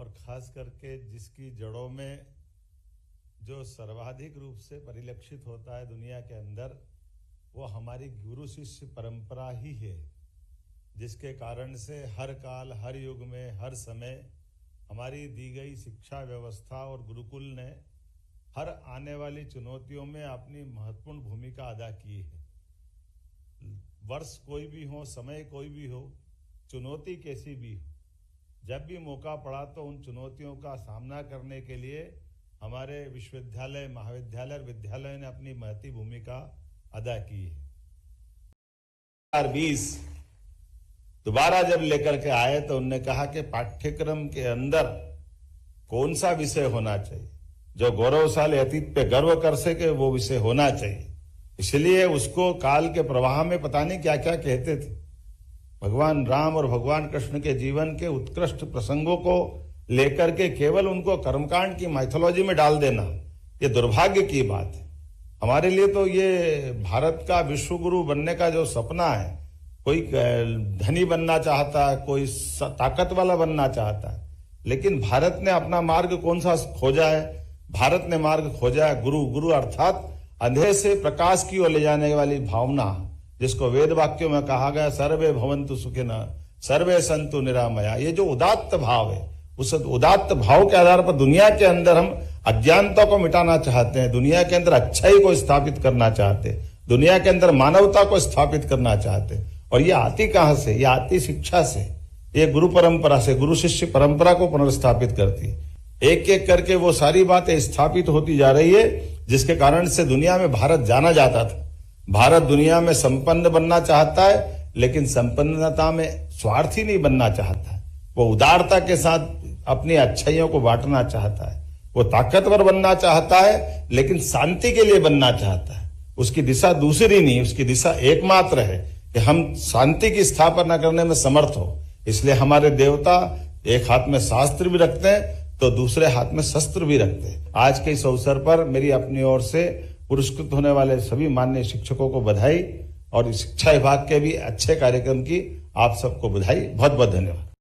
और खास करके जिसकी जड़ों में जो सर्वाधिक रूप से परिलक्षित होता है दुनिया के अंदर, वो हमारी गुरु शिष्य परंपरा ही है, जिसके कारण से हर काल, हर युग में, हर समय हमारी दी गई शिक्षा व्यवस्था और गुरुकुल ने हर आने वाली चुनौतियों में अपनी महत्वपूर्ण भूमिका अदा की है। वर्ष कोई भी हो, समय कोई भी हो, चुनौती कैसी भी हो, जब भी मौका पड़ा तो उन चुनौतियों का सामना करने के लिए हमारे विश्वविद्यालय, महाविद्यालय और विद्यालय ने अपनी महती भूमिका अदा की है। 2020 दोबारा जब लेकर के आए तो उन्होंने कहा कि पाठ्यक्रम के अंदर कौन सा विषय होना चाहिए जो गौरवशाली अतीत पे गर्व कर सके, वो विषय होना चाहिए। इसलिए उसको काल के प्रवाह में पता नहीं क्या क्या कहते थे। भगवान राम और भगवान कृष्ण के जीवन के उत्कृष्ट प्रसंगों को लेकर के केवल उनको कर्मकांड की माइथोलॉजी में डाल देना, ये दुर्भाग्य की बात है। हमारे लिए तो ये भारत का विश्वगुरु बनने का जो सपना है, कोई धनी बनना चाहता है, कोई ताकत वाला बनना चाहता है, लेकिन भारत ने अपना मार्ग कौन सा खोजा है? भारत ने मार्ग खोजा है गुरु। गुरु अर्थात अंधेरे से प्रकाश की ओर ले जाने वाली भावना, जिसको वेद वाक्यों में कहा गया सर्वे भवन्तु सुखिनः सर्वे सन्तु निरामया। ये जो उदात्त भाव है, उस उदात्त भाव के आधार पर दुनिया के अंदर हम अज्ञानता को मिटाना चाहते हैं, दुनिया के अंदर अच्छाई को स्थापित करना चाहते हैं, दुनिया के अंदर मानवता को स्थापित करना चाहते हैं। और ये आती कहां से? ये आती शिक्षा से, ये गुरु परंपरा से, गुरु शिष्य परंपरा को पुनर्स्थापित करती है। एक एक करके वो सारी बातें स्थापित होती जा रही है, जिसके कारण से दुनिया में भारत जाना जाता था। भारत दुनिया में संपन्न बनना चाहता है, लेकिन संपन्नता में स्वार्थी नहीं बनना चाहता है। वो उदारता के साथ अपनी अच्छाइयों को बांटना चाहता है। वो ताकतवर बनना चाहता है, लेकिन शांति के लिए बनना चाहता है। उसकी दिशा दूसरी नहीं, उसकी दिशा एकमात्र है कि हम शांति की स्थापना करने में समर्थ हो। इसलिए हमारे देवता एक हाथ में शास्त्र भी रखते हैं तो दूसरे हाथ में शस्त्र भी रखते हैं। आज के इस अवसर पर मेरी अपनी ओर से पुरस्कृत होने वाले सभी माननीय शिक्षकों को बधाई और शिक्षा विभाग के भी अच्छे कार्यक्रम की आप सबको बधाई। बहुत बहुत धन्यवाद।